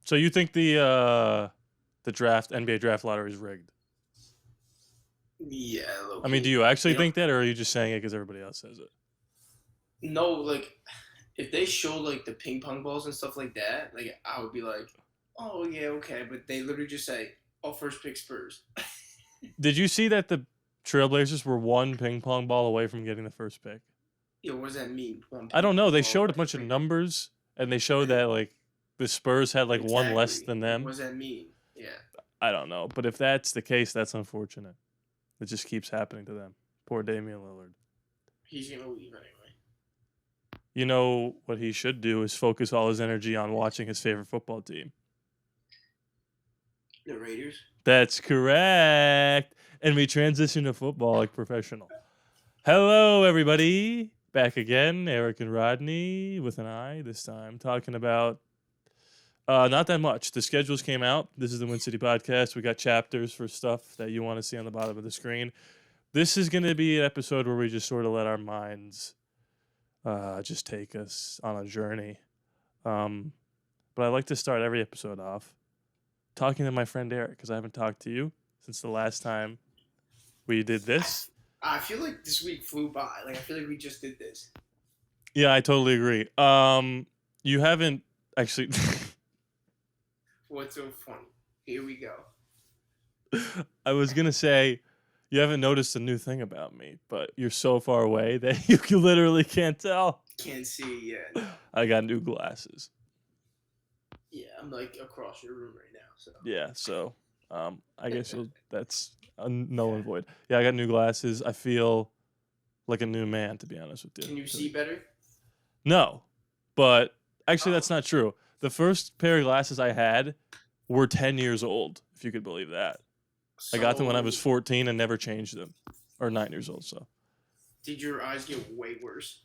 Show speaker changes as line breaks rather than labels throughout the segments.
So you think the NBA draft lottery is rigged?
Yeah,
I mean, do
low-key.
you actually
They don't.
think that, or are you just saying it because everybody else says it?
No, like if they showed like the ping pong balls and stuff like that, like I would be like, oh yeah, okay. But they literally just say, oh, first pick Spurs.
Did you see that the Trailblazers were one ping pong ball away from getting the first pick?
Yo, what does that mean? One
I
ping
don't know.
pong
They
ball
showed a
away.
bunch of numbers, and they showed that like the Spurs had like one less
Exactly.
than
Like, what
them.
does that mean? Yeah.
I don't know, but if that's the case, that's unfortunate. It just keeps happening to them. Poor Damian Lillard.
He's gonna leave anyway.
You know what he should do is focus all his energy on watching his favorite football team.
The Raiders.
That's correct. And we transition to football like professional. Hello, everybody. Back again, Eric and Rodney with an I this time, talking about not that much. The schedules came out. This is the Win City Podcast. We got chapters for stuff that you want to see on the bottom of the screen. This is going to be an episode where we just sort of let our minds just take us on a journey. But I like to start every episode off talking to my friend Eric because I haven't talked to you since the last time we did this.
I feel like this week flew by. Like I feel like we just did this.
Yeah, I totally agree. You haven't actually.
What's so funny? Here we go.
I was gonna say you haven't noticed a new thing about me, but you're so far away that you literally can't tell.
Can't see yet.
I got new glasses.
Yeah, I'm like across your room right now. So
Yeah, so I guess that's a null and void. Yeah, I got new glasses. I feel like a new man, to be honest with you.
Can you see better?
No, but actually that's not true. The first pair of glasses I had were 10 years old, if you could believe that. I got them when I was 14 and never changed them. Or 9 years old, so.
Did your eyes get way worse?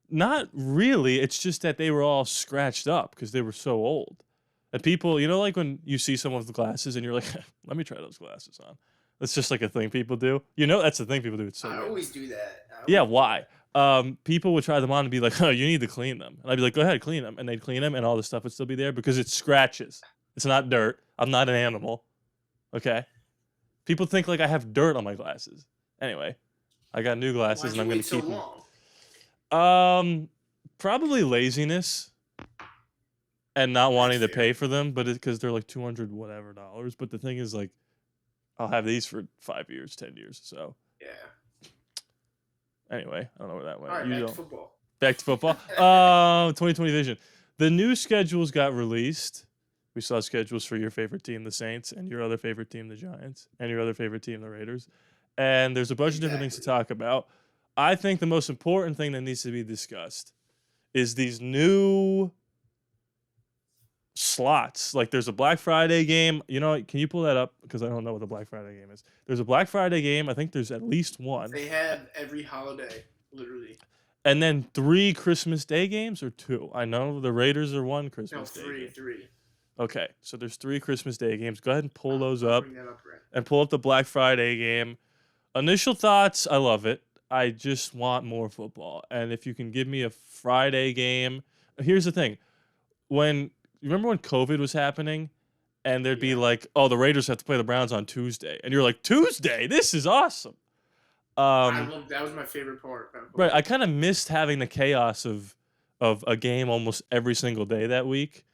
Not really. It's just that they were all scratched up because they were so old. And people, you know, like when you see someone with glasses and you're like, let me try those glasses on. That's just like a thing people do. You know, that's the thing people do. It's so
I
weird.
always do that.
Yeah, why? People would try them on and be like, oh, you need to clean them. And I'd be like, go ahead, clean them. And they'd clean them and all the stuff would still be there because it's scratches. It's not dirt. I'm not an animal. Okay? People think like I have dirt on my glasses. Anyway, I got new glasses and I'm going to keep them. Probably laziness and not wanting to pay for them, but it's because they're like $200 whatever dollars. But the thing is, like, I'll have these for 5 years, 10 years. So
Yeah.
anyway, I don't know where that went.
All right, back to football.
Back to football. 2020 vision. The new schedules got released. We saw schedules for your favorite team, the Saints, and your other favorite team, the Giants, and your other favorite team, the Raiders. And there's a bunch of different things to talk about. I think the most important thing that needs to be discussed is these new slots. Like there's a Black Friday game. You know, can you pull that up? Because I don't know what the Black Friday game is. There's a Black Friday game. I think there's at least one.
They have every holiday, literally.
And then 3 Christmas Day games or 2? I know the Raiders are 1 Christmas Day game.
3.
Okay, so there's 3 Christmas Day games. Go ahead and pull those up.
Bring that up, right.
And pull up the Black Friday game. Initial thoughts, I love it. I just want more football. And if you can give me a Friday game. Here's the thing. You remember when COVID was happening and there'd be like, oh, the Raiders have to play the Browns on Tuesday. And you're like, Tuesday? This is awesome.
That was my favorite part.
Right, I kind of missed having the chaos of a game almost every single day that week.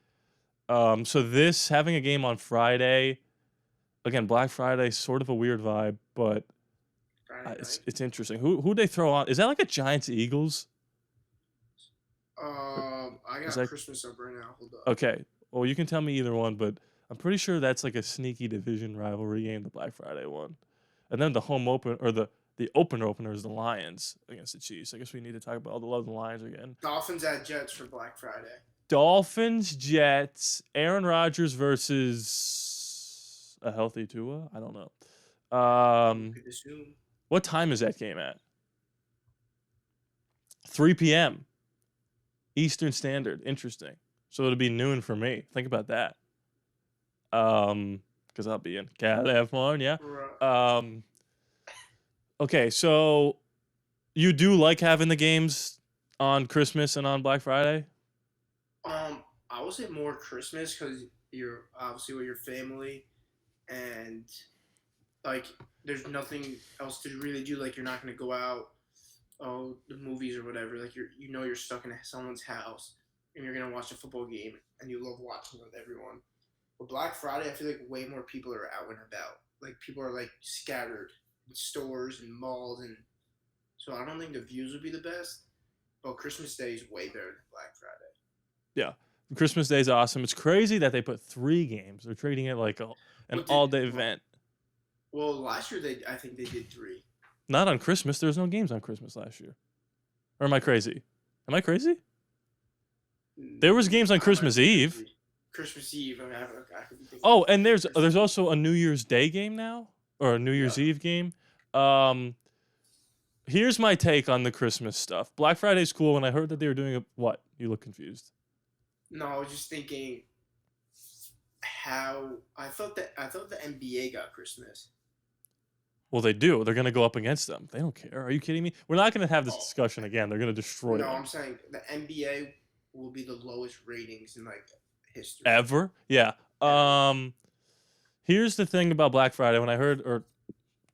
So having a game on Friday, again, Black Friday, sort of a weird vibe, but it's interesting. Who they throw on? Is that like a Giants-Eagles?
I got Christmas up right now. Hold up.
Okay, well, you can tell me either one, but I'm pretty sure that's like a sneaky division rivalry game, the Black Friday one. And then the home open, or the opener is the Lions against the Chiefs. I guess we need to talk about all the love of the Lions again.
Dolphins at Jets for Black Friday.
Dolphins, Jets, Aaron Rodgers versus a healthy Tua? I don't know.
Could assume.
What time is that game at? 3 p.m. Eastern Standard. Interesting. So it'll be noon for me. Think about that. Because I'll be in California. Okay, so you do like having the games on Christmas and on Black Friday?
I would say more Christmas because You're obviously with your family, and like there's nothing else to really do. Like you're not gonna go out, the movies or whatever. Like you're stuck in someone's house, and you're gonna watch a football game, and you love watching with everyone. But Black Friday, I feel like way more people are out and about. Like people are like scattered in stores and malls, and so I don't think the views would be the best. But Christmas Day is way better than Black Friday.
Yeah. Christmas Day is awesome. It's crazy that they put 3 games. They're treating it like an all-day event.
Well, last year I think they did 3.
Not on Christmas. There was no games on Christmas last year. Or am I crazy? Am I crazy? There was games on Christmas Eve.
Christmas Eve. I mean, I could be thinking.
Oh, and there's also a New Year's Day game now, or a New Year's Eve game. Here's my take on the Christmas stuff. Black Friday's cool. When I heard that they were doing what? You look confused.
No, I was just thinking how I thought the NBA got Christmas.
Well, they do. They're going to go up against them. They don't care. Are you kidding me? We're not going to have this discussion again. They're going to destroy them.
No, I'm saying the NBA will be the lowest ratings in like history.
Ever? Yeah. Here's the thing about Black Friday. When I heard, or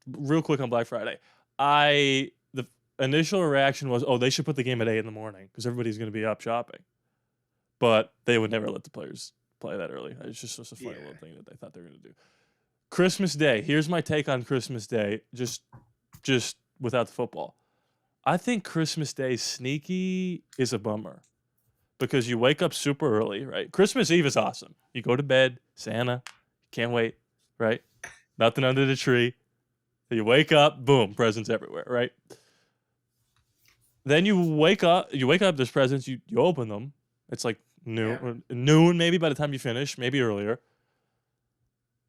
real quick on Black Friday, the initial reaction was, oh, they should put the game at 8 in the morning because everybody's going to be up shopping. But they would never let the players play that early. It's just a funny little thing that they thought they were going to do. Christmas Day. Here's my take on Christmas Day, just without the football. I think Christmas Day sneaky is a bummer because you wake up super early, right? Christmas Eve is awesome. You go to bed, Santa, can't wait, right? Nothing under the tree. You wake up, boom, presents everywhere, right? Then you wake up, there's presents, you open them. It's like noon maybe by the time you finish, maybe earlier.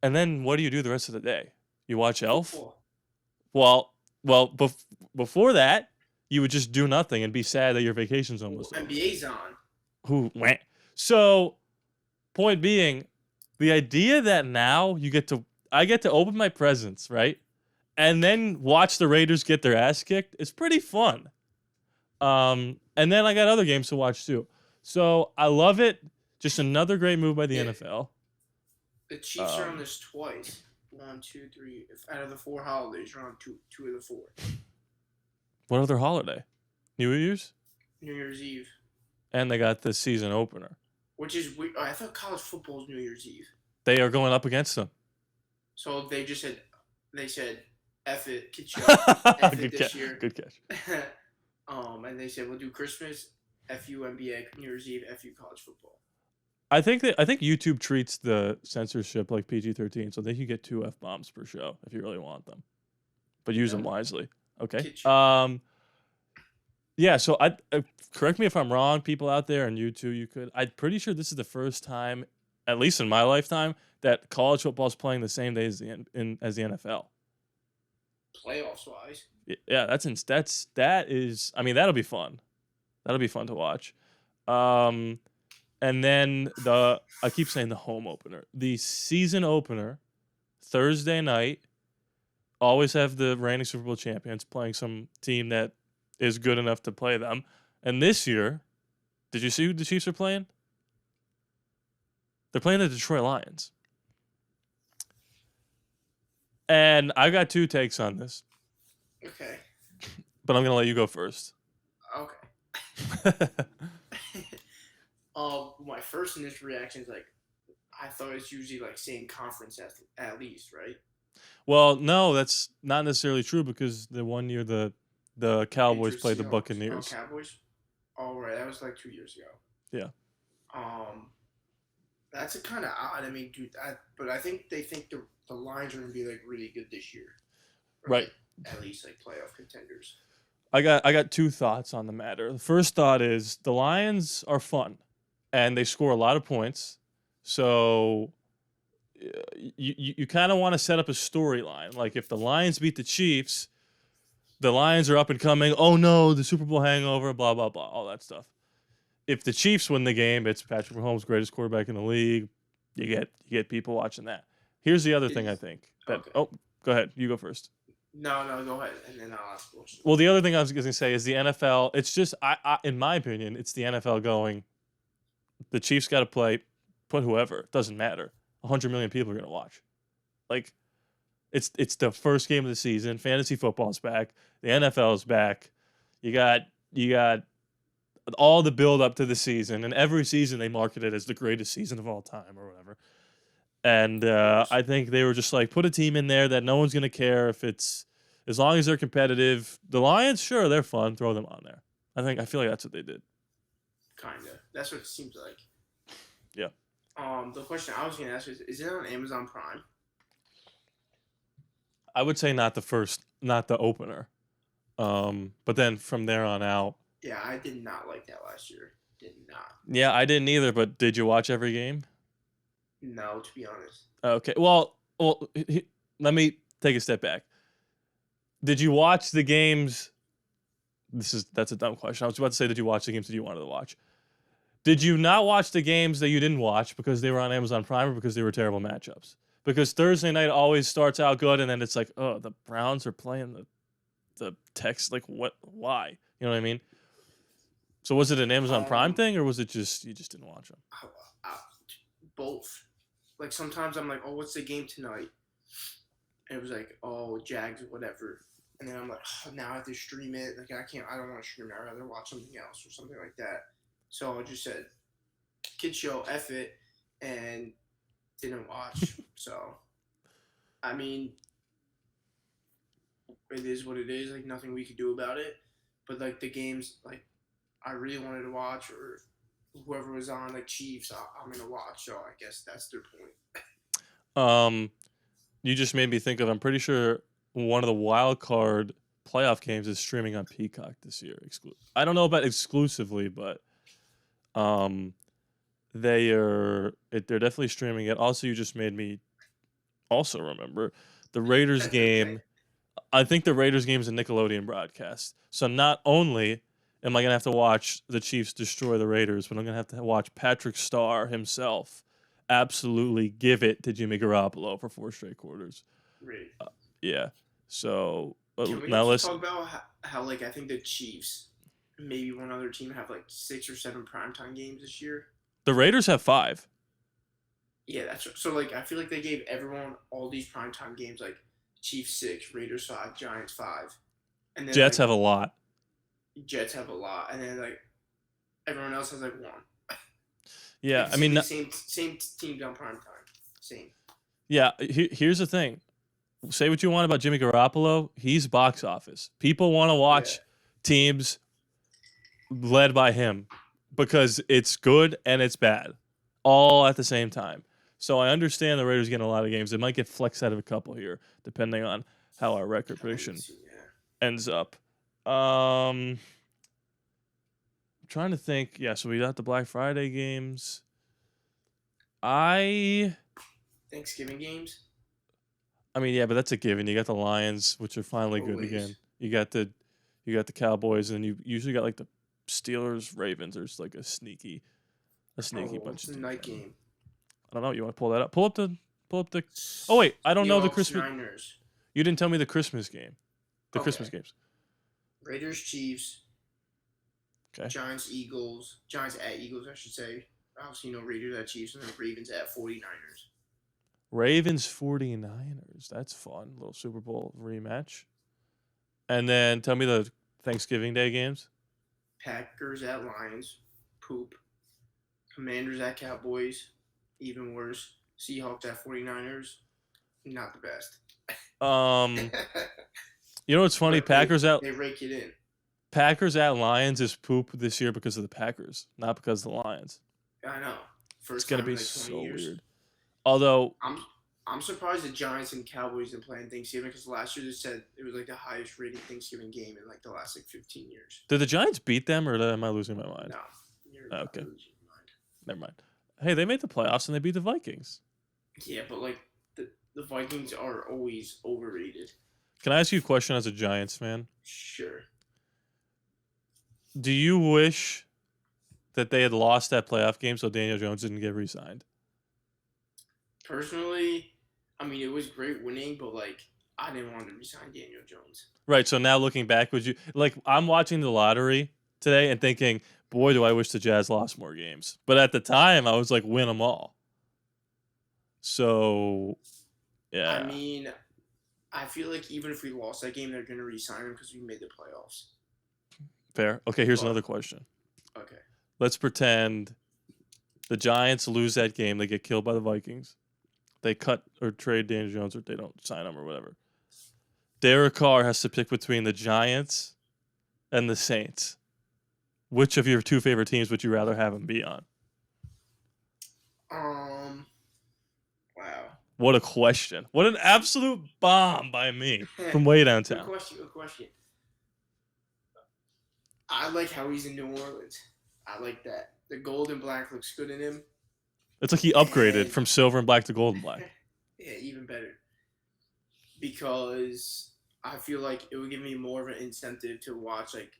And then what do you do the rest of the day? You watch Elf? Well, before that, you would just do nothing and be sad that your vacation's almost over.
NBA's on.
So, point being, the idea that now I get to open my presents, right? And then watch the Raiders get their ass kicked. It's pretty fun. And then I got other games to watch too. So I love it. Just another great move by the NFL.
The Chiefs are on this twice. 1, 2, 3. Out of the 4 holidays, you're on two of the 4.
What other holiday? New Year's?
New Year's Eve.
And they got the season opener.
Which is weird. I thought college football is New Year's Eve.
They are going up against them.
So they said, F it, get you F it this year.
Good catch.
And they said, we'll do Christmas, F you NBA, New Year's Eve, F you college football.
I think YouTube treats the censorship like PG-13, so they can get 2 F-bombs per show if you really want them. But use them wisely. Okay. Yeah, so I correct me if I'm wrong, people out there, and you too, you could. I'm pretty sure this is the first time, at least in my lifetime, that college football is playing the same day as the NFL.
Playoffs wise.
Yeah, that is. I mean, that'll be fun. That'll be fun to watch. And then I keep saying the home opener, the season opener, Thursday night. Always have the reigning Super Bowl champions playing some team that is good enough to play them. And this year, did you see who the Chiefs are playing? They're playing the Detroit Lions. And I got 2 takes on this.
Okay.
But I'm going to let you go first.
Okay. My first initial reaction is like, I thought it's usually like same conference at least, right?
Well, no, that's not necessarily true because the one year the Cowboys played the Buccaneers.
Oh, Cowboys? Oh, right. That was like 2 years ago.
Yeah.
That's a kind of odd. I mean, dude, but I think they think the Lions are going to be like really good this year.
Right.
At least like playoff contenders.
I got 2 thoughts on the matter. The first thought is the Lions are fun, and they score a lot of points. So you kind of want to set up a storyline. Like if the Lions beat the Chiefs, the Lions are up and coming. Oh no, the Super Bowl hangover, blah, blah, blah, all that stuff. If the Chiefs win the game, it's Patrick Mahomes, greatest quarterback in the league. You get people watching that. Here's the other thing I think. Oh, go ahead. You go first.
No, go ahead, and then I'll ask questions.
Well, the other thing I was going to say is the NFL. It's just, in my opinion, it's the NFL going, the Chiefs got to play put whoever. It doesn't matter. 100 million people are gonna watch. Like, it's the first game of the season. Fantasy football's back. The NFL's back. You got all the build up to the season, and every season they market it as the greatest season of all time or whatever. And I think they were just like, put a team in there that no one's gonna care if it's, as long as they're competitive. The Lions, sure, they're fun. Throw them on there. I feel like that's what they did.
Kinda. That's what it seems like.
Yeah.
The question I was gonna ask is it on Amazon Prime?
I would say not the opener. But then from there on out.
Yeah, I did not like that last year. Did not.
Yeah, I didn't either. But did you watch every game?
No, to be honest.
Okay. Well, let me take a step back. Did you watch the games? That's a dumb question. I was about to say, did you watch the games that you wanted to watch? Did you not watch the games that you didn't watch because they were on Amazon Prime or because they were terrible matchups? Because Thursday night always starts out good, and then it's like, oh, the Browns are playing the Tex. Like, what? Why? You know what I mean? So was it an Amazon Prime thing, or was it just you just didn't watch them?
Both. Like, sometimes I'm like, oh, what's the game tonight? And it was like, oh, Jags or whatever. And then I'm like, oh, now I have to stream it. Like, I don't want to stream it. I'd rather watch something else or something like that. So I just said, kid show, F it, and didn't watch. So, I mean, it is what it is. Like, nothing we could do about it. But, like, the games, like, I really wanted to watch, or whoever was on, like, Chiefs, I'm going to watch. So I guess that's their point.
You just made me think of, I'm pretty sure one of the wild card playoff games is streaming on Peacock this year. I don't know about exclusively, but they're definitely streaming it. Also, you just made me also remember the Raiders game. I think the Raiders game is a Nickelodeon broadcast. So not only am I going to have to watch the Chiefs destroy the Raiders, but I'm going to have to watch Patrick Starr himself absolutely give it to Jimmy Garoppolo for 4 straight quarters.
Really?
Yeah. So
can we
now
also
listen.
talk about how, like, I think the Chiefs, maybe one other team, have like 6 or 7 primetime games this year?
The Raiders have 5.
Yeah, that's so. Like, I feel like they gave everyone all these primetime games, like Chiefs 6, Raiders 5, Giants 5, and then
Jets
like,
have a lot.
Jets have a lot, and then like everyone else has like 1.
Yeah,
It's
I mean,
same teams on primetime. Same.
Yeah, here's the thing. Say what you want about Jimmy Garoppolo, he's box office. People want to watch teams led by him because it's good and it's bad all at the same time. So I understand the Raiders getting a lot of games. They might get flexed out of a couple here, depending on how our record prediction ends up. I'm trying to think. Yeah, so we got the Black Friday games.
Thanksgiving games?
I mean, yeah, but that's a given. You got the Lions, which are finally good again. You got the Cowboys, and you usually got like the Steelers, Ravens. There's like a sneaky bunch of
night game.
I don't know. You want to pull that up? Pull up the. Oh wait, I don't know the Christmas.
Niners.
You didn't tell me the Christmas game. Christmas games.
Raiders, Chiefs.
Okay.
Giants, Eagles. Giants at Eagles, I should say. Obviously, Raiders at Chiefs, and then Ravens at 49ers.
Ravens 49ers. That's fun. Little Super Bowl rematch. And then tell me the Thanksgiving Day games.
Packers at Lions. Poop. Commanders at Cowboys. Even worse. Seahawks at 49ers. Not the best.
You know what's funny?
They rake it in.
Packers at Lions is poop this year because of the Packers, not because of the Lions.
I know.
It's gonna be so
years.
weird. Although
I'm surprised the Giants and Cowboys didn't play on Thanksgiving, because last year they said it was like the highest rated Thanksgiving game in like the last like 15 years.
Did the Giants beat them, or am I losing my mind?
No. You're
okay.
losing your mind.
Never mind. Hey, they made the playoffs and they beat the Vikings.
Yeah, but like the Vikings are always overrated.
Can I ask you a question as a Giants fan?
Sure.
Do you wish that they had lost that playoff game so Daniel Jones didn't get re-signed?
Personally, I mean, it was great winning, but like I didn't want to re-sign Daniel Jones.
Right. So now looking back, would you I'm watching the lottery today and thinking, boy, do I wish the Jazz lost more games. But at the time, I was like, win them all. So, yeah.
I mean, I feel like even if we lost that game, they're going to re-sign him because we made the playoffs.
Fair. Okay, here's
But-
another question.
Okay.
Let's pretend the Giants lose that game. They get killed by the Vikings. They cut or trade Daniel Jones, or they don't sign him or whatever. Derek Carr has to pick between the Giants and the Saints. Which of your two favorite teams would you rather have him be on?
Wow.
What a question. What an absolute bomb by me from way downtown.
Good question. I like how he's in New Orleans. I like that. The gold and black looks good in him.
It's like he upgraded from silver and black to gold and black.
Yeah, even better. Because I feel like it would give me more of an incentive to watch like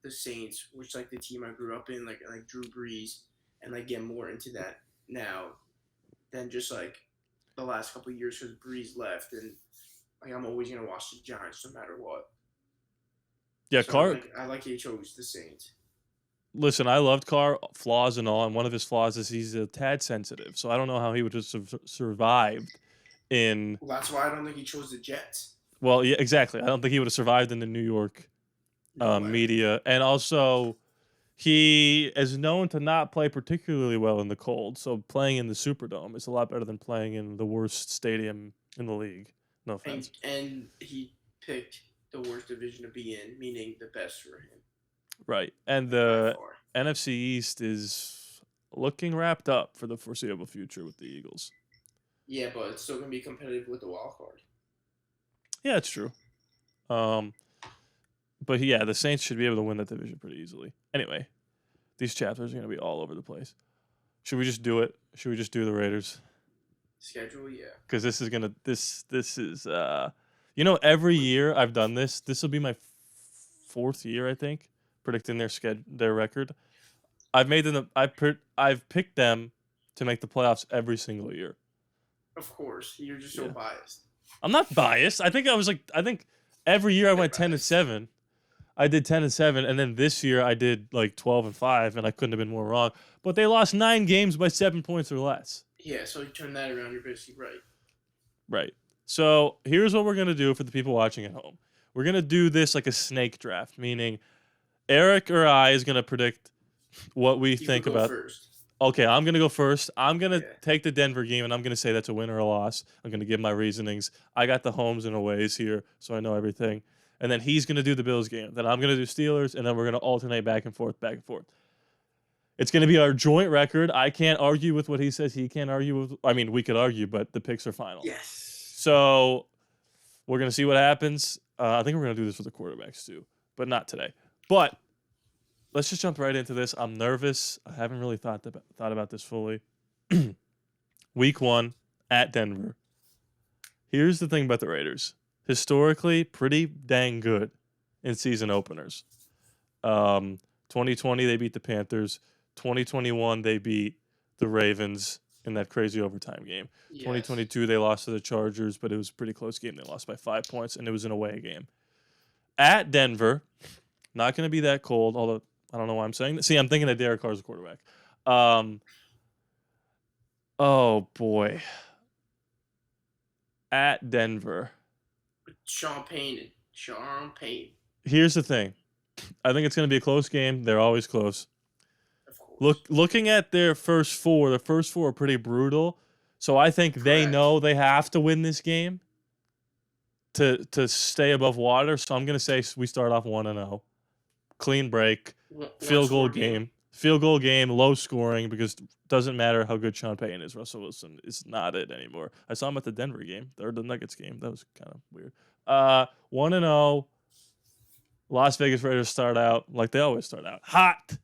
the Saints, which like the team I grew up in, like Drew Brees, and like get more into that now than just like the last couple of years because Brees left, and like I'm always gonna watch the Giants no matter what.
Yeah,
So
Carr.
I like he chose the Saints.
Listen, I loved Carr, flaws and all, and one of his flaws is he's a tad sensitive. So I don't know how he would have survived in.
Well, that's why I don't think he chose the Jets.
Well, yeah, exactly. I don't think he would have survived in the New York
No way.
media, and also he is known to not play particularly well in the cold. So playing in the Superdome is a lot better than playing in the worst stadium in the league. No offense.
And he picked the worst division to be in, meaning the best for him.
Right, and
by
the
far.
NFC East is looking wrapped up for the foreseeable future with the Eagles.
Yeah, but it's still gonna be competitive with the wild card.
Yeah, it's true. But yeah, the Saints should be able to win that division pretty easily. Anyway, these chapters are gonna be all over the place. Should we just do it? Should we just do the Raiders?
Schedule, yeah.
Because this is gonna this is every year I've done this. This will be my fourth year, I think, predicting their record. I've picked them to make the playoffs every single year.
Of course, you're just so biased.
I'm not biased. I think every year I went 10-7. I did 10-7, and then this year I did like 12-5, and I couldn't have been more wrong. But they lost 9 games by 7 points or less.
Yeah, so you turn that around, you're basically right.
Right. So here's what we're gonna do for the people watching at home. We're gonna do this like a snake draft, meaning Eric or I is gonna predict what we think about.
First.
Okay, I'm gonna go first. I'm gonna take the Denver game, and I'm gonna say that's a win or a loss. I'm gonna give my reasonings. I got the homes and aways here, so I know everything. And then he's gonna do the Bills game. Then I'm gonna do Steelers, and then we're gonna alternate back and forth. It's gonna be our joint record. I can't argue with what he says. He can't argue with. I mean, we could argue, but the picks are final.
Yes.
So we're gonna see what happens. I think we're gonna do this for the quarterbacks too, but not today. But let's just jump right into this. I'm nervous. I haven't really thought about this fully. Week 1 at Denver. Here's the thing about the Raiders. Historically, pretty dang good in season openers. 2020, they beat the Panthers. 2021, they beat the Ravens in that crazy overtime game. Yes. 2022, they lost to the Chargers, but it was a pretty close game. They lost by 5 points, and it was an away game. At Denver, not going to be that cold, although I don't know why I'm saying that. See, I'm thinking that Derek Carr's a quarterback. Oh, boy. At Denver.
Sean Payne.
Here's the thing. I think it's going to be a close game. They're always close.
Of course.
Looking at their first 4, the first 4 are pretty brutal. So I think they know they have to win this game to stay above water. So I'm going to say we start off 1-0. Clean break. Field goal game. Field goal game, low scoring, because it doesn't matter how good Sean Payton is. Russell Wilson is not it anymore. I saw him at the Denver game, or the Nuggets game. That was kind of weird. 1-0. Las Vegas Raiders start out like they always start out. Hot.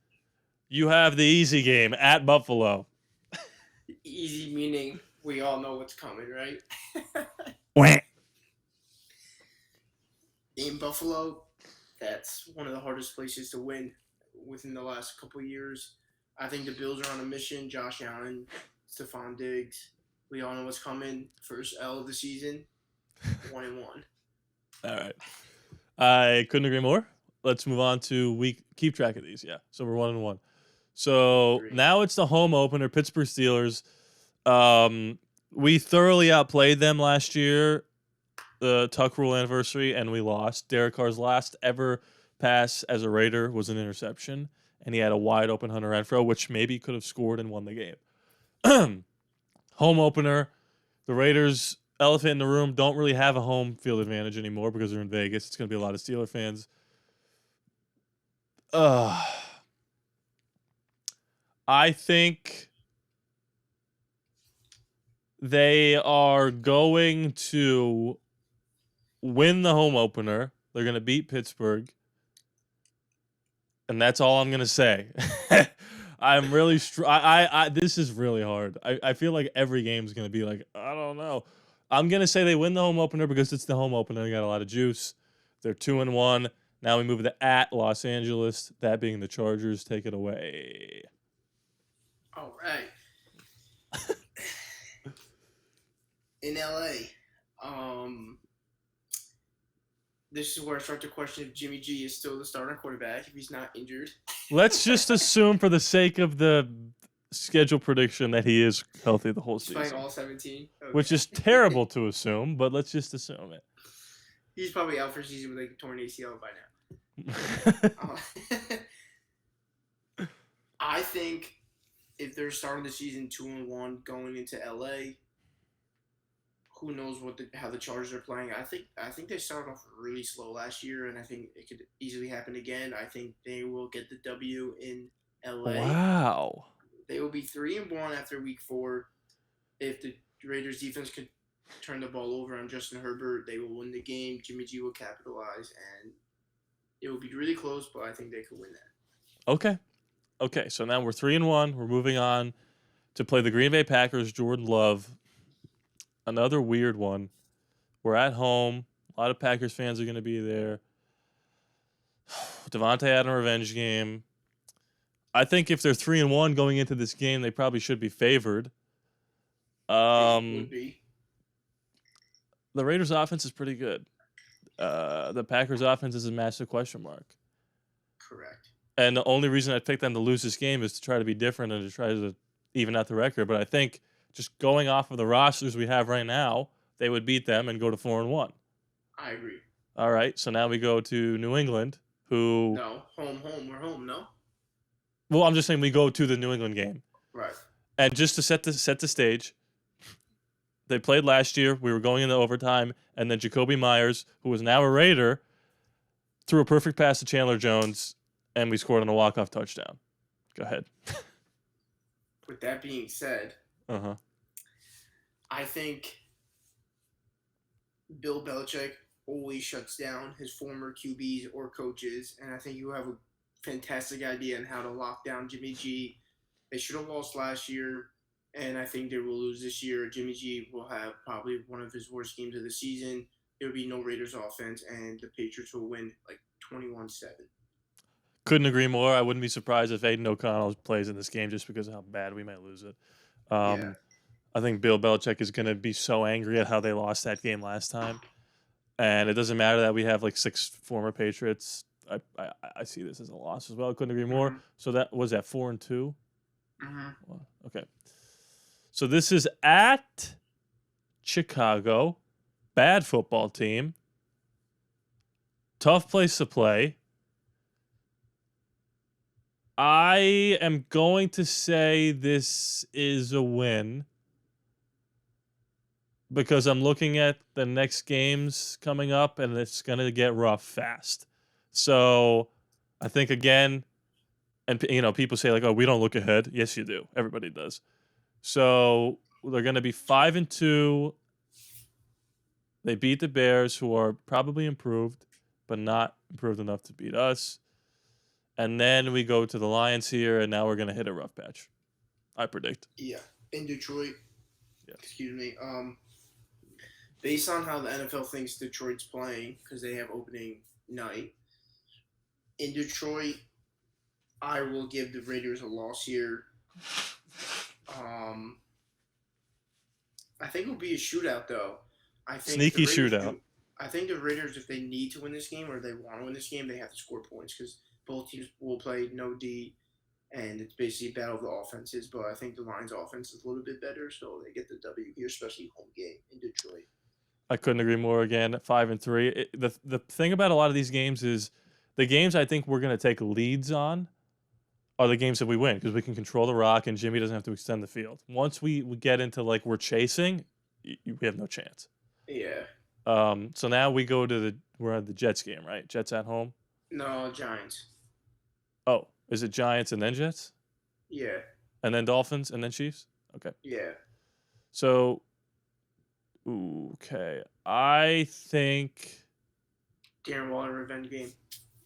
You have the easy game at Buffalo.
Easy meaning we all know what's coming, right? In Buffalo, that's one of the hardest places to win within the last couple of years. I think the Bills are on a mission. Josh Allen, Stephon Diggs. We all know what's coming. First L of the season. 1-1.
All right. I couldn't agree more. Let's move on to keep track of these. Yeah. So we're 1-1. So now it's the home opener, Pittsburgh Steelers. We thoroughly outplayed them last year, the Tuck Rule anniversary, and we lost. Derek Carr's last ever pass as a Raider was an interception, and he had a wide open Hunter Renfrow, which maybe could have scored and won the game. Home opener. The Raiders, elephant in the room, don't really have a home field advantage anymore because they're in Vegas. It's going to be a lot of Steeler fans. I think they are going to win the home opener. They're going to beat Pittsburgh. And that's all I'm going to say. I'm really this is really hard. I feel like every game is going to be like, I don't know. I'm going to say they win the home opener because it's the home opener. They got a lot of juice. They're 2-1. Now we move to at Los Angeles, that being the Chargers. Take it away.
All right. In LA, this is where I start to question if Jimmy G is still the starting quarterback if he's not injured.
Let's just assume, for the sake of the schedule prediction, that he is healthy the whole season.
Playing all 17, okay.
Which is terrible to assume, but let's just assume it.
He's probably out for a season with like a torn ACL by now. I think if they're starting the season 2-1 going into LA, who knows how the Chargers are playing. I think they started off really slow last year, and I think it could easily happen again. I think they will get the W in LA.
Wow.
They will be 3-1 after week 4. If the Raiders defense could turn the ball over on Justin Herbert, they will win the game. Jimmy G will capitalize, and it will be really close, but I think they could win that.
Okay, so now we're 3-1. We're moving on to play the Green Bay Packers. Jordan Love. Another weird one. We're at home. A lot of Packers fans are going to be there. Devontae had a revenge game. I think if they're 3-1 going into this game, they probably should be favored.
Would be.
The Raiders' offense is pretty good. The Packers' offense is a massive question mark.
Correct.
And the only reason I picked them to lose this game is to try to be different and to try to even out the record. But I think just going off of the rosters we have right now, they would beat them and go to 4-1.
I agree.
All right, so now we go to New England, who...
No, home. We're home, no?
Well, I'm just saying we go to the New England game.
Right.
And just to set the stage, they played last year. We were going into overtime, and then Jacoby Myers, who was now a Raider, threw a perfect pass to Chandler Jones, and we scored on a walk-off touchdown. Go ahead.
With that being said... I think Bill Belichick always shuts down his former QBs or coaches, and I think you have a fantastic idea on how to lock down Jimmy G. They should have lost last year, and I think they will lose this year. Jimmy G will have probably one of his worst games of the season. There will be no Raiders offense, and the Patriots will win like 21-7.
Couldn't agree more. I wouldn't be surprised if Aiden O'Connell plays in this game just because of how bad we might lose it.
Yeah.
I think Bill Belichick is going to be so angry at how they lost that game last time. And it doesn't matter that we have like 6 former Patriots. I see this as a loss as well. I couldn't agree more.
Mm-hmm.
So that was at 4-2.
Mm-hmm.
Okay. So this is at Chicago. Bad football team. Tough place to play. I am going to say this is a win because I'm looking at the next games coming up, and it's going to get rough fast. So I think, again, and people say, like, oh, we don't look ahead. Yes, you do. Everybody does. So they're going to be 5-2. They beat the Bears, who are probably improved, but not improved enough to beat us. And then we go to the Lions here, and now we're going to hit a rough patch, I predict.
Yeah. In Detroit.
Yeah.
Excuse me. Based on how the NFL thinks Detroit's playing, because they have opening night, in Detroit, I will give the Raiders a loss here. I think it'll be a shootout, though. I think
Sneaky shootout.
I think the Raiders, if they need to win this game or they want to win this game, they have to score points because both teams will play no D, and it's basically a battle of the offenses. But I think the Lions' offense is a little bit better, so they get the W here, especially home game in Detroit.
I couldn't agree more. Again, 5-3. The thing about a lot of these games is the games I think we're going to take leads on are the games that we win because we can control the rock and Jimmy doesn't have to extend the field. Once we get into like we're chasing, we have no chance.
Yeah.
So now we're at the Jets game, right? Jets at home.
No, Giants.
Oh, is it Giants and then Jets?
Yeah.
And then Dolphins and then Chiefs? Okay.
Yeah.
So, okay. I think.
Darren Waller revenge game.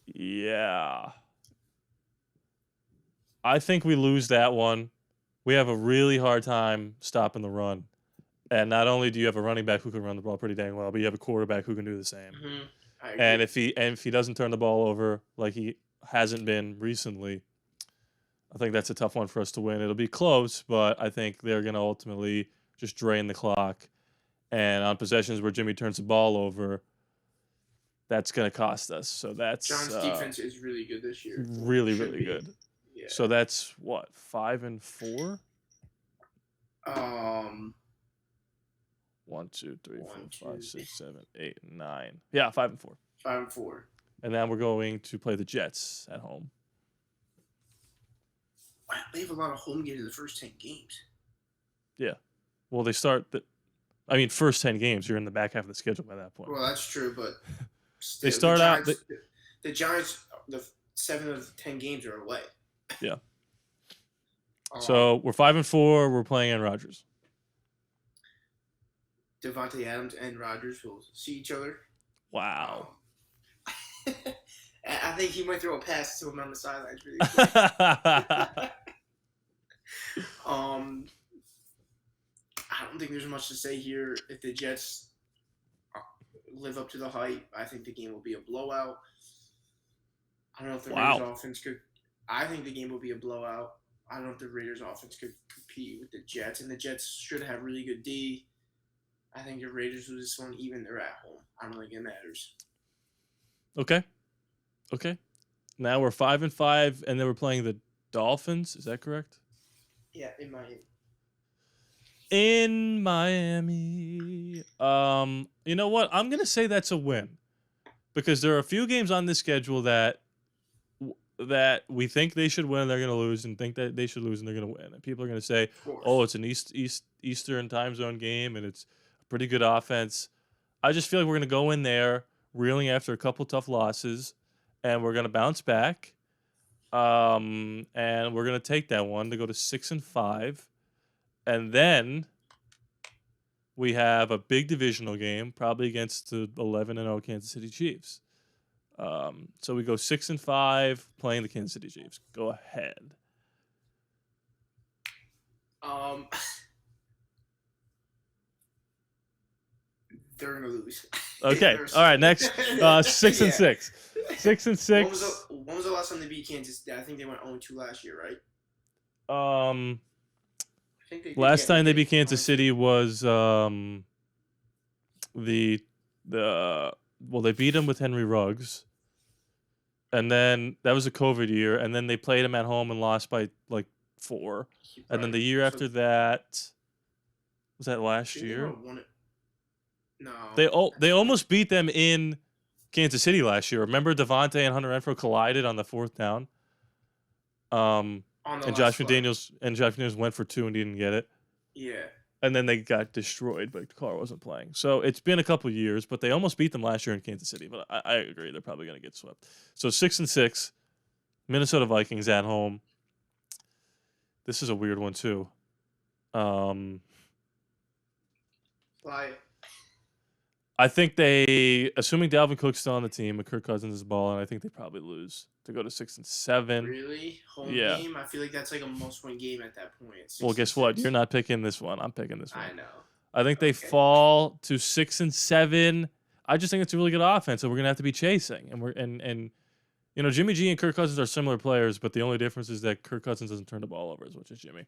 Yeah. I think we lose that one. We have a really hard time stopping the run. And not only do you have a running back who can run the ball pretty dang well, but you have a quarterback who can do the same.
Mm-hmm.
And if he doesn't turn the ball over like he hasn't been recently, I think that's a tough one for us to win. It'll be close, but I think they're going to ultimately just drain the clock. And on possessions where Jimmy turns the ball over, that's going to cost us. So that's
Giants' defense is really good this year.
Really, really good.
Yeah.
So that's what, 5-4? 1, 2, 3, 4, 5, 6, 7, 8, 9. Yeah, 5-4.
5-4.
And then we're going to play the Jets at home.
Wow, they have a lot of home games in the first 10 games.
Yeah. Well, they start first 10 games. You're in the back half of the schedule by that point.
Well, that's true, but
they start out.
The Giants, the 7 of the 10 games are away.
Yeah. So we're 5-4. We're playing Aaron Rodgers.
Devontae Adams and Rodgers will see each other.
Wow.
I think he might throw a pass to him on the sidelines really quick. I don't think there's much to say here. If the Jets live up to the hype, I think the game will be a blowout. I don't know if the Raiders offense could. I think the game will be a blowout. I don't know if the Raiders offense could compete with the Jets, and the Jets should have really good D. I think the Raiders lose this one, even they're at home. I don't think it matters.
Okay. Now we're 5-5, and then we're playing the Dolphins. Is that correct?
Yeah, in Miami.
In Miami. You know what? I'm gonna say that's a win because there are a few games on this schedule that we think they should win, they're gonna lose, and think that they should lose and they're gonna win. And people are gonna say, "Oh, it's an Eastern time zone game, and it's a pretty good offense." I just feel like we're gonna go in there reeling after a couple tough losses, and we're gonna bounce back. And we're gonna take that one to go to 6-5, and then we have a big divisional game, probably against the 11-0 Kansas City Chiefs. So we go 6-5 playing the Kansas City Chiefs. Go ahead.
They're gonna lose.
Okay. All right. Next, 6-6. 6-6.
When was the last time they beat Kansas? I think they went 0-2 last year, right?
I think last time they beat Kansas City was they beat them with Henry Ruggs. And then that was a COVID year, and then they played him at home and lost by like 4. Right. And then the year after that, was that last year?
No.
They almost beat them in Kansas City last year. Remember Devontae and Hunter Renfrow collided on the 4th down? And Josh McDaniels went for 2 and didn't get it.
Yeah. And
then they got destroyed, but Carr wasn't playing. So it's been a couple years, but they almost beat them last year in Kansas City. But I agree, they're probably going to get swept. So 6-6, Minnesota Vikings at home. This is a weird one too.
Why?
I think they, assuming Dalvin Cook's still on the team and Kirk Cousins is balling, I think they probably lose to go to 6-7.
Really? Home game? I feel like that's like a must-win game at that point.
Well, guess what? You're not picking this one. I'm picking this one.
I know.
I think they fall to 6-7. I just think it's a really good offense, so we're gonna have to be chasing. And Jimmy G and Kirk Cousins are similar players, but the only difference is that Kirk Cousins doesn't turn the ball over as much as Jimmy.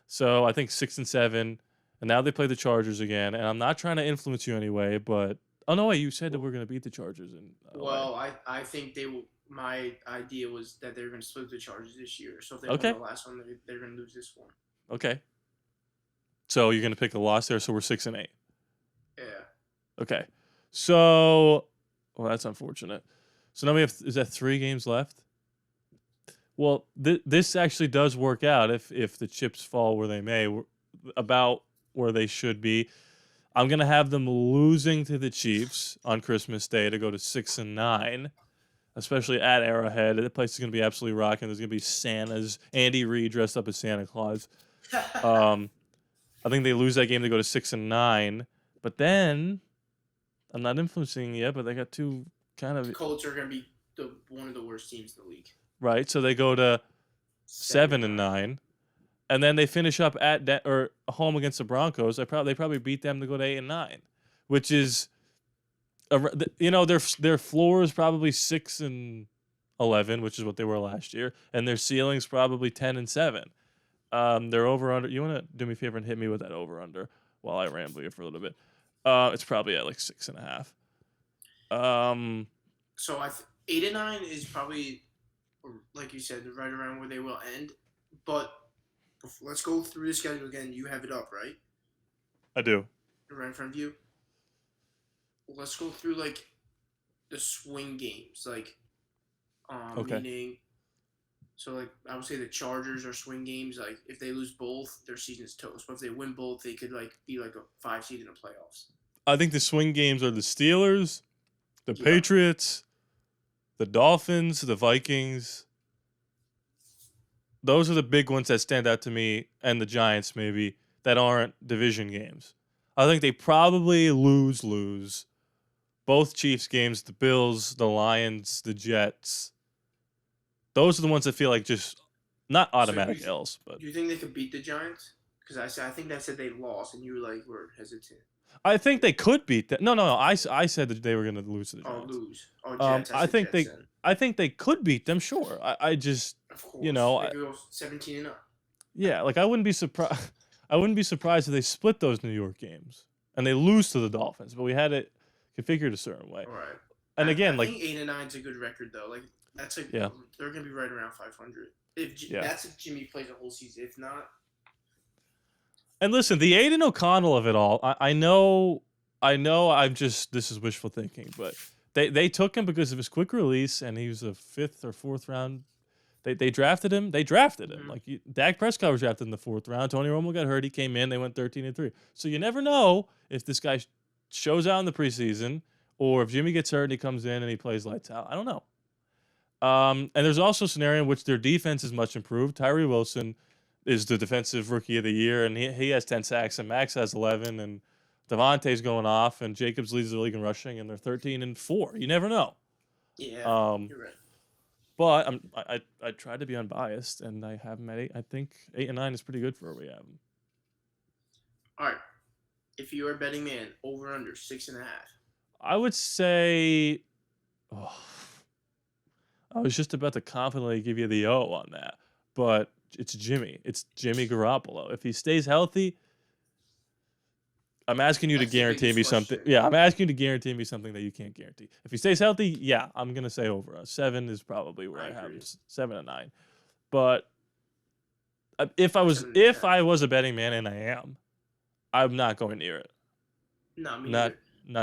So I think 6-7. And now they play the Chargers again. And I'm not trying to influence you anyway, but... Oh, no, wait, you said that we're going to beat the Chargers.
Well, I think they will... my idea was that they're going to split the Chargers this year. So if they won
Okay.
the last one, they're going to lose this one.
Okay. So you're gonna pick a loss there. So we're 6-8.
Yeah.
Okay. So, well, that's unfortunate. So now is that 3 games left? Well, this actually does work out if the chips fall where they may, about where they should be. I'm gonna have them losing to the Chiefs on Christmas Day to go to 6-9, especially at Arrowhead. The place is gonna be absolutely rocking. There's gonna be Santas, Andy Reid dressed up as Santa Claus. I think they lose that game to go to 6-9, but then I'm not influencing yet, but they got 2 kind of
Colts are going to be one of the worst teams in the league.
right. So they go to 7-9, and then they finish up at or home against the Broncos. They probably beat them to go to 8-9, which is, their floor is probably 6-11, which is what they were last year, and their ceiling's probably 10-7. Their over under. You want to do me a favor and hit me with that over under while I ramble here for a little bit. It's probably at like 6.5.
So 8-9 is probably, like you said, right around where they will end. But let's go through the schedule again. You have it up, right?
I do.
Right in front of you. Let's go through like the swing games, like
Okay.
meaning. So like I would say the Chargers are swing games. Like if they lose both, their season's toast. But if they win both, they could like be like a 5 seed in the playoffs.
I think the swing games are the Steelers, the
Yeah.
Patriots, the Dolphins, the Vikings. Those are the big ones that stand out to me, and the Giants maybe, that aren't division games. I think they probably lose. Both Chiefs games, the Bills, the Lions, the Jets. Those are the ones that feel like just not automatic L's. But
do you think they could beat the Giants? Because I think that said they lost, and you were hesitant.
I think they could beat them. No. I said that they were going to lose to the Giants.
Oh, lose. Oh, Jets.
I think
Jets, then.
I think they could beat them. Sure. I just,
of course,
they could
go 17-0.
Yeah, like I wouldn't be surprised. I wouldn't be surprised if they split those New York games and they lose to the Dolphins. But we had it configured a certain way.
All right.
And again,
I think 8-9 is a good record though. Like that's they're gonna be right around 500. That's if Jimmy plays a whole season. If not.
And listen, the Aiden O'Connell of it all. I know. This is wishful thinking, but they took him because of his quick release, and he was a 5th or 4th round. They drafted him.
Mm-hmm.
Like Dak Prescott was drafted in the 4th round. Tony Romo got hurt. He came in. They went 13-3. So you never know if this guy shows out in the preseason, or if Jimmy gets hurt and he comes in and he plays lights out. I don't know. And there's also a scenario in which their defense is much improved. Tyree Wilson is the defensive rookie of the year, and he has 10 sacks, and Max has 11, and Devontae's going off, and Jacobs leads the league in rushing, and they're 13-4. You never know.
Yeah, you're right.
But I tried to be unbiased, and I have them at 8. I think 8-9 is pretty good for where we have them.
All right. If you are a betting man, over under 6.5.
I would say. Oh, I was just about to confidently give you the O on that, but it's Jimmy. It's Jimmy Garoppolo. If he stays healthy, I'm asking you to guarantee me something. Yeah, I'm asking you to guarantee me something that you can't guarantee. If he stays healthy, yeah, I'm gonna say over. 7 is probably where I have him. 7-9. But if I was a betting man, and I am, I'm not going near it.
No, me
not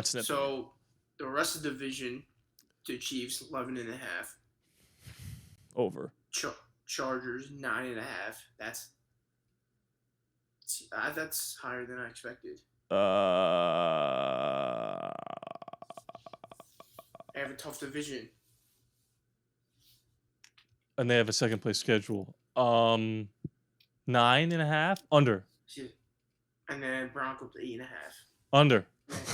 snipping.
So the rest of the division, the Chiefs 11.5.
Over.
Chargers 9.5. That's higher than I expected. They have a tough division.
And they have a second place schedule. 9.5 under.
And then Broncos 8.5
under.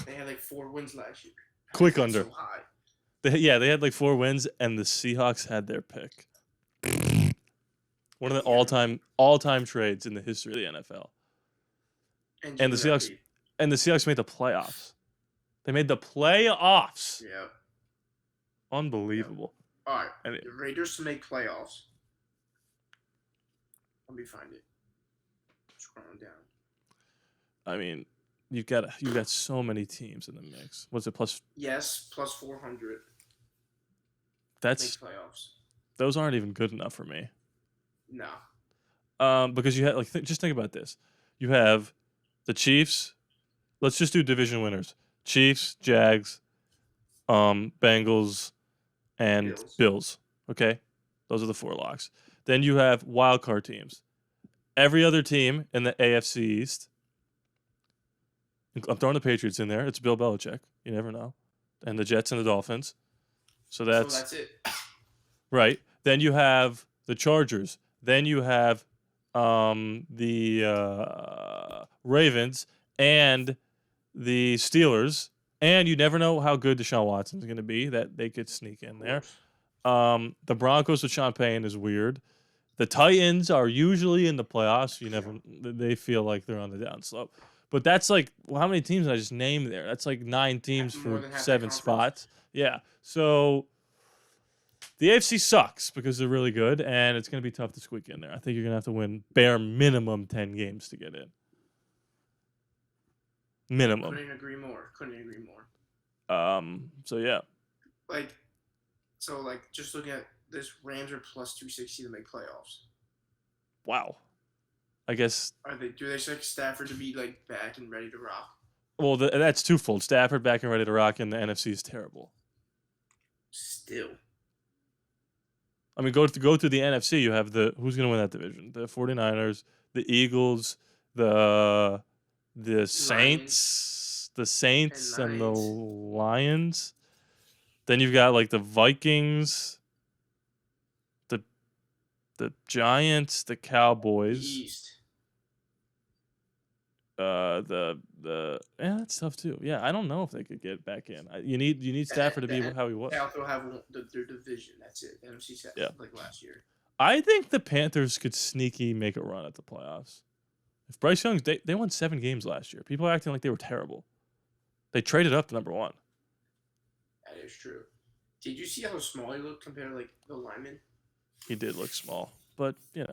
They had like 4 wins last year.
Quick under.
So high.
They had like 4 wins, and the Seahawks had their pick. One of the all-time trades in the history of the NFL. And the Seahawks made the playoffs. They made the playoffs.
Yeah.
Unbelievable.
Yeah. All right. And the Raiders to make playoffs. Let me find it. Scrolling down.
I mean, you got so many teams in the mix. What's it plus?
Yes, plus 400.
That's
playoffs.
those aren't even good enough for me.
No.
Because you have just think about this. You have the Chiefs. Let's just do division winners: Chiefs, Jags, Bengals, and Bills. Okay, those are the 4 locks. Then you have wild card teams. Every other team in the AFC East. I'm throwing the Patriots in there. It's Bill Belichick. You never know. And the Jets and the Dolphins. So that's
it.
Right. Then you have the Chargers. Then you have the Ravens and the Steelers. And you never know how good Deshaun Watson is going to be. That they could sneak in there. The Broncos with Sean Payne is weird. The Titans are usually in the playoffs. They feel like they're on the downslope. But that's how many teams did I just name there? That's 9 teams for 7 spots. Yeah. So the AFC sucks because they're really good, and it's going to be tough to squeak in there. I think you're going to have to win bare minimum 10 games to get in. Minimum.
Couldn't agree more.
So yeah.
Just looking at this, Rams are plus 260 to make playoffs.
Wow. I guess.
Do they expect Stafford to be back and ready to rock?
Well, that's twofold. Stafford back and ready to rock, and the NFC is terrible.
Still.
I mean, go through the NFC. You have who's going to win that division? The 49ers, the Eagles, the Saints, and the Lions. Then you've got the Vikings, the Giants, the Cowboys.
East.
That's tough too. Yeah, I don't know if they could get back in. You need Stafford to be how he was.
They also have their division. That's it. NFC South, last year.
I think the Panthers could sneaky make a run at the playoffs. If Bryce Young, they won 7 games last year. People are acting like they were terrible. They traded up to number 1.
That is true. Did you see how small he looked compared to the lineman?
He did look small, but
Yeah.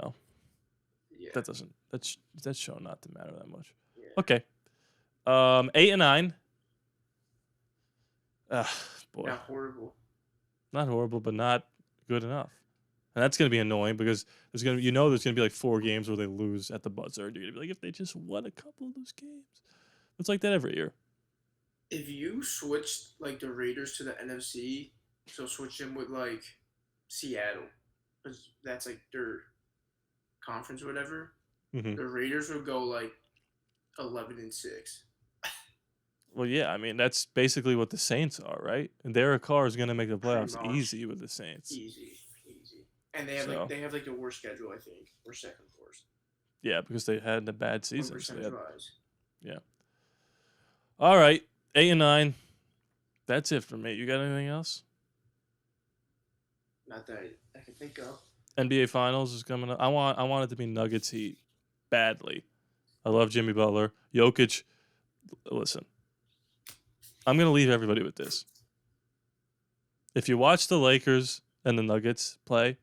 That's shown not to matter that much.
Yeah.
Okay. 8 and 9. Boy.
Not horrible.
Not horrible, but not good enough. And that's going to be annoying because there's going to be 4 games where they lose at the buzzer. You're going to be if they just won a couple of those games. It's like that every year.
If you switched the Raiders to the NFC, so switch them with Seattle, because that's their conference or whatever.
Mm-hmm.
The Raiders would go 11-6.
Well, yeah, I mean that's basically what the Saints are, right? And Derek Carr is going to make the playoffs easy with the Saints.
Easy. And they have the worst schedule, I think, or second worst.
Yeah, because they had a bad season.
Yeah.
All right, 8 and 9. That's it for me. You got anything else?
Not that I can think of.
NBA Finals is coming up. I want it to be Nuggets Heat badly. I love Jimmy Butler. Jokic. Listen, I'm gonna leave everybody with this. If you watch the Lakers and the Nuggets play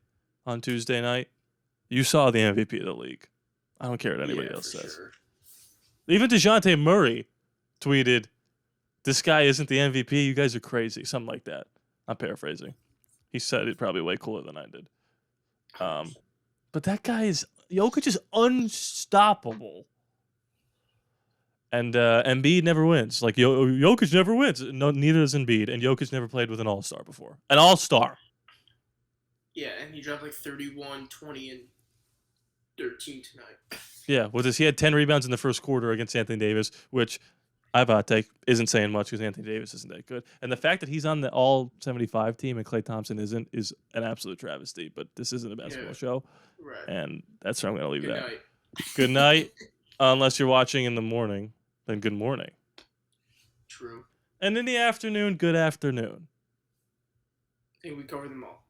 on Tuesday night, you saw the MVP of the league. I don't care what anybody else says.
Sure.
Even DeJounte Murray tweeted, "This guy isn't the MVP. You guys are crazy." Something like that. I'm paraphrasing. He said it probably way cooler than I did. But that guy Jokic is unstoppable. And Embiid never wins. Jokic never wins. No, neither does Embiid. And Jokic never played with an all-star before. An all-star.
Yeah, and he dropped 31, 20, and 13 tonight.
Yeah, he had 10 rebounds in the first quarter against Anthony Davis, which I have a hot take, isn't saying much because Anthony Davis isn't that good. And the fact that he's on the all-75 team and Klay Thompson isn't is an absolute travesty. But this isn't a basketball show.
Right.
And that's where I'm going to leave
Good
that.
night.
Good night. Unless you're watching in the morning, then good morning.
True.
And in the afternoon, good afternoon.
I think we covered them all.